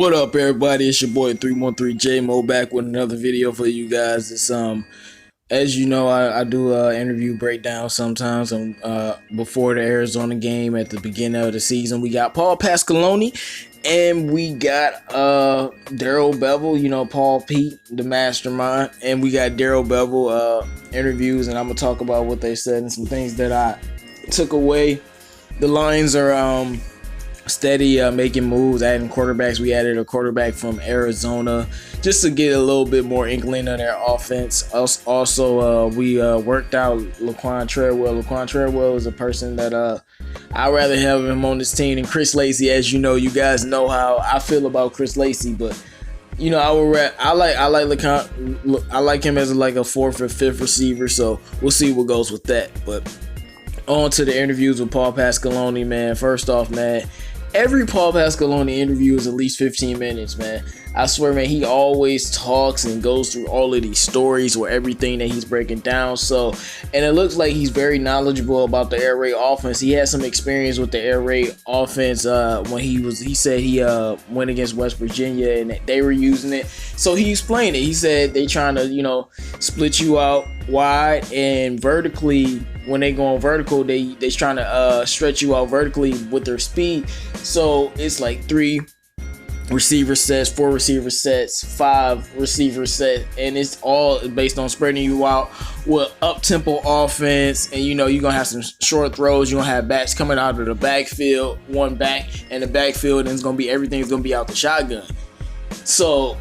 What up, everybody? It's your boy 313 J Mo back with another video for you guys. It's as you know, I do interview breakdown sometimes. Before the Arizona game at the beginning of the season, we got Paul Pasqualoni and we got Darrell Bevell. You know, Paul Pete, the mastermind, and we got Darrell Bevell interviews, and I'm gonna talk about what they said and some things that I took away. The Lions are steady making moves, adding quarterbacks. We added a quarterback from Arizona just to get a little bit more inkling of their offense. Also, we worked out Laquan Treadwell. Laquan Treadwell is a person that I'd rather have him on this team than Chris Lacey. As you know, you guys know how I feel about Chris Lacey, but you know, I like Laquan. I like him as like a fourth or fifth receiver, so we'll see what goes with that. But on to the interviews with Paul Pasqualoni, man. First off, man, every Paul Pasqualoni interview is at least 15 minutes, man. I swear, man, he always talks and goes through all of these stories or everything that he's breaking down. So, and it looks like he's very knowledgeable about the air raid offense. He had some experience with the air raid offense when he said he went against West Virginia and they were using it. So he explained it. He said they trying to, you know, split you out wide and vertically. When they go on vertical, they trying to stretch you out vertically with their speed. So it's like 3 receiver sets, 4 receiver sets, 5 receiver sets, and it's all based on spreading you out with up-tempo offense. And you know, you're gonna have some short throws, you're gonna have backs coming out of the backfield, one back in the backfield, and it's gonna be everything's gonna be out the shotgun. So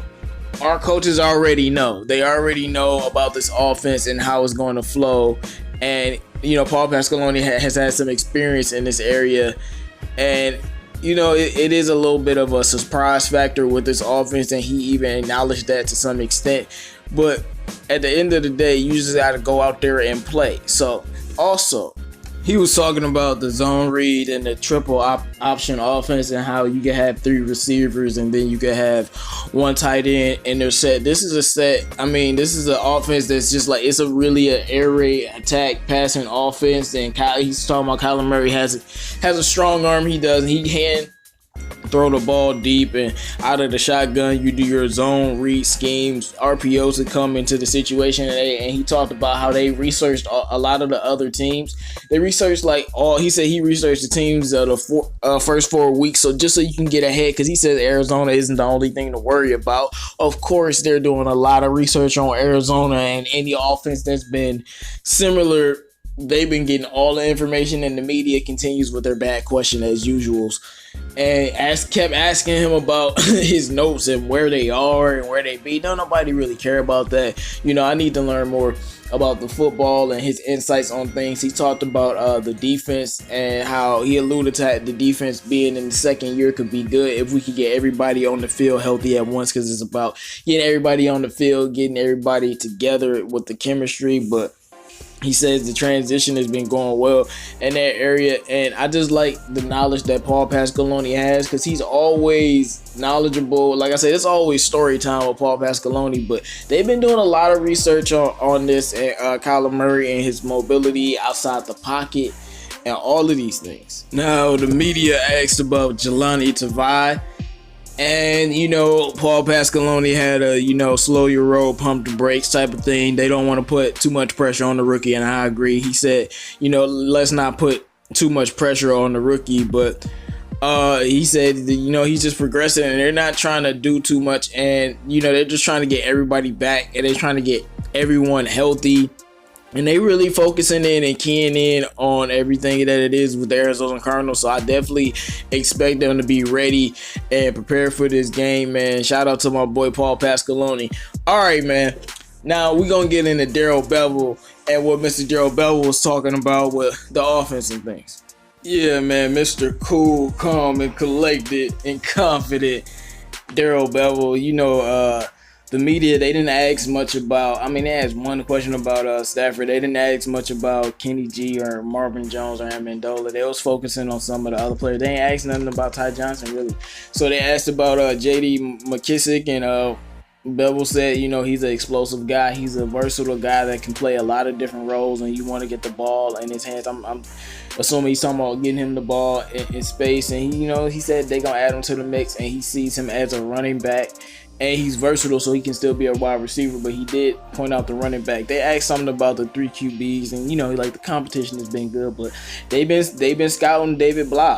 our coaches already know. They already know about this offense and how it's going to flow. And you know, Paul Pasqualoni has had some experience in this area, and you know, it is a little bit of a surprise factor with this offense, and he even acknowledged that to some extent. But at the end of the day, you just got to go out there and play. So also, he was talking about the zone read and the triple option offense and how you can have 3 receivers and then you can have 1 tight end in their set. This is a set. I mean, this is an offense that's just like, it's a really an air raid attack passing offense. And he's talking about Kyler Murray has a strong arm. He does. He can throw the ball deep and out of the shotgun. You do your zone read schemes, RPOs to come into the situation. And he talked about how they researched a lot of the other teams. They researched he said he researched the teams of the first 4 weeks. So just so you can get ahead, because he says Arizona isn't the only thing to worry about. Of course, they're doing a lot of research on Arizona and any offense that's been similar. They've been getting all the information, and the media continues with their bad question as usual. And kept asking him about his notes and where they are and where they be. Don't nobody really care about that. You know, I need to learn more about the football and his insights on things. He talked about the defense and how he alluded to the defense being in the second year could be good if we could get everybody on the field healthy at once, because it's about getting everybody on the field, getting everybody together with the chemistry. But he says the transition has been going well in that area, and I just like the knowledge that Paul Pasqualoni has, because he's always knowledgeable. Like I said, it's always story time with Paul Pasqualoni, but they've been doing a lot of research on this, and Kyler Murray and his mobility outside the pocket and all of these things. Now, the media asked about Jelani Tavai. And, you know, Paul Pasqualoni had a, you know, slow your roll, pump the brakes type of thing. They don't want to put too much pressure on the rookie, and I agree. He said, you know, let's not put too much pressure on the rookie. But he said, you know, he's just progressing, and they're not trying to do too much. And, you know, they're just trying to get everybody back, and they're trying to get everyone healthy. And they really focusing in and keying in on everything that it is with the Arizona Cardinals. So I definitely expect them to be ready and prepared for this game, man. Shout out to my boy Paul Pasqualoni. All right, man. Now we're going to get into Darrell Bevell and what Mr. Darrell Bevell was talking about with the offense and things. Yeah, man. Mr. Cool, calm, and collected and confident Darrell Bevell. You know, the media, they didn't ask much about, I mean, they asked one question about Stafford. They didn't ask much about Kenny G or Marvin Jones or Amendola. They was focusing on some of the other players. They ain't asked nothing about Ty Johnson, really. So they asked about J.D. McKissick and Bevell said, he's an explosive guy. He's a versatile guy that can play a lot of different roles, and you want to get the ball in his hands. I'm assuming he's talking about getting him the ball in space, and he said they're gonna add him to the mix, and he sees him as a running back, and he's versatile, so he can still be a wide receiver. But he did point out the running back. They asked something about the 3 QBs, and like the competition has been good, but they've been scouting David Blau.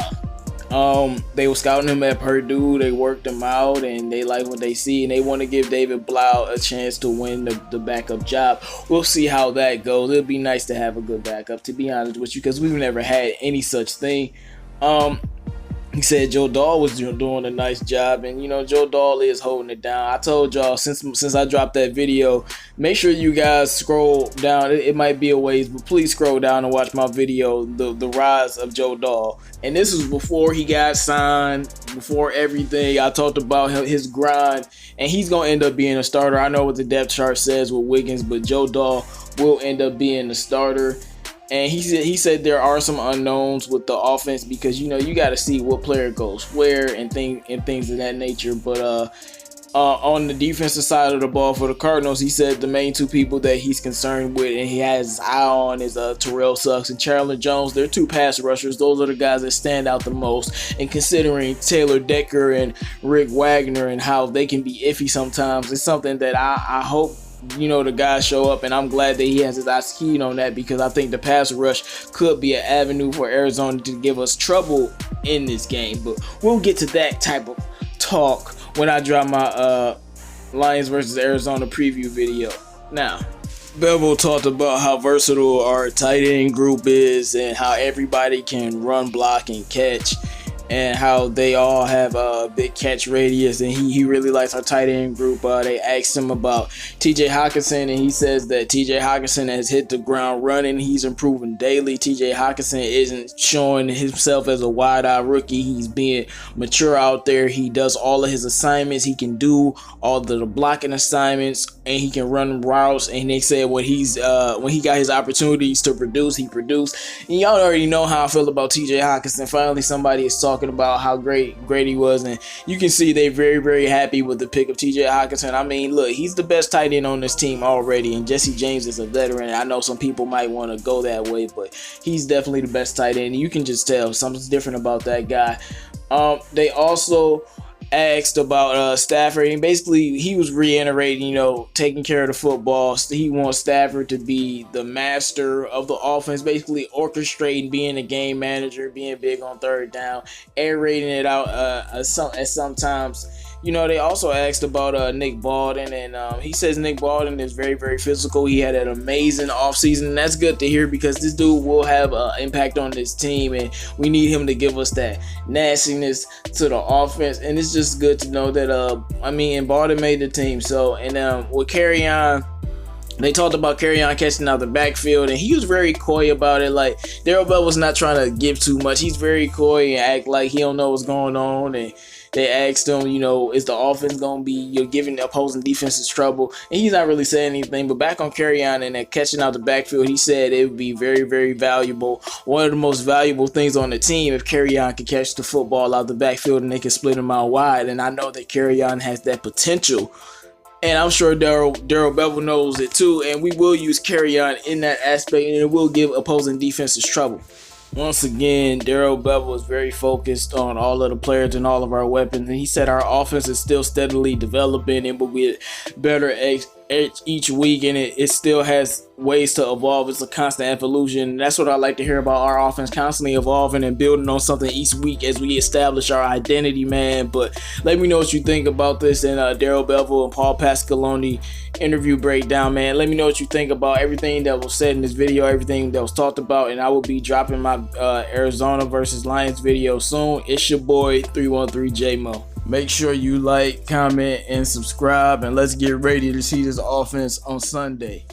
They were scouting him at Purdue. They worked him out, and they like what they see, and they want to give David Blau a chance to win the backup job. We'll see how that goes. It'll be nice to have a good backup, to be honest with you, because we've never had any such thing. He said Joe Dahl was doing a nice job, and Joe Dahl is holding it down. I told y'all since I dropped that video, make sure you guys scroll down. It might be a ways, but please scroll down and watch my video, the rise of Joe Dahl. And this was before he got signed, before everything. I talked about his grind, and he's gonna end up being a starter. I know what the depth chart says with Wiggins, but Joe Dahl will end up being the starter. And he said there are some unknowns with the offense, because you got to see what player goes where and things of that nature. But on the defensive side of the ball for the Cardinals, he said the main 2 people that he's concerned with and he has his eye on is Darrell Suggs and Chandler Jones. They're 2 pass rushers. Those are the guys that stand out the most. And considering Taylor Decker and Rick Wagner and how they can be iffy sometimes, it's something that I hope the guys show up, and I'm glad that he has his eyes keyed on that, because I think the pass rush could be an avenue for Arizona to give us trouble in this game. But we'll get to that type of talk when I drop my Lions versus Arizona preview video. Now, Bevell talked about how versatile our tight end group is and how everybody can run, block, and catch, and how they all have a big catch radius, and he really likes our tight end group. They asked him about TJ Hockenson, and he says that TJ Hockenson has hit the ground running. He's improving daily. TJ Hockenson isn't showing himself as a wide-eye rookie. He's being mature out there. He does all of his assignments. He can do all of the blocking assignments, and he can run routes. And they said when he got his opportunities to produce, he produced. And y'all already know how I feel about TJ Hockenson. Finally, somebody is talking about how great he was, and you can see they're very, very happy with the pick of TJ Hockenson. I mean, look, he's the best tight end on this team already, and Jesse James is a veteran. I know some people might want to go that way, but he's definitely the best tight end. You can just tell something's different about that guy. They also asked about Stafford, and basically he was reiterating, taking care of the football. He wants Stafford to be the master of the offense, basically orchestrating, being a game manager, being big on third down, aerating it out as sometimes. They also asked about Nick Baldwin, and he says Nick Baldwin is very, very physical. He had an amazing offseason, and that's good to hear, because this dude will have an impact on this team, and we need him to give us that nastiness to the offense. And it's just good to know that, and Baldwin made the team. So, and with Kerryon, they talked about Kerryon catching out the backfield, and he was very coy about it. Like, Darrell Bell was not trying to give too much. He's very coy and act like he don't know what's going on, and they asked him, is the offense going to be, you're giving the opposing defenses trouble? And he's not really saying anything. But back on Kerryon and that catching out the backfield, he said it would be very, very valuable. One of the most valuable things on the team if Kerryon can catch the football out the backfield and they can split him out wide. And I know that Kerryon has that potential. And I'm sure Darrell Bevell knows it too. And we will use Kerryon in that aspect, and it will give opposing defenses trouble. Once again, Darrell Bevell is very focused on all of the players and all of our weapons. And he said our offense is still steadily developing and will get better each week, and it still has ways to evolve. It's a constant evolution. And that's what I like to hear about our offense, constantly evolving and building on something each week as we establish our identity, man. But let me know what you think about this and Darrell Bevell and Paul Pasqualoni interview breakdown, man. Let me know what you think about everything that was said in this video, everything that was talked about, and I will be dropping my Arizona versus Lions video soon. It's your boy 313 J-Mo. Make sure you like, comment, and subscribe, and let's get ready to see this offense on Sunday.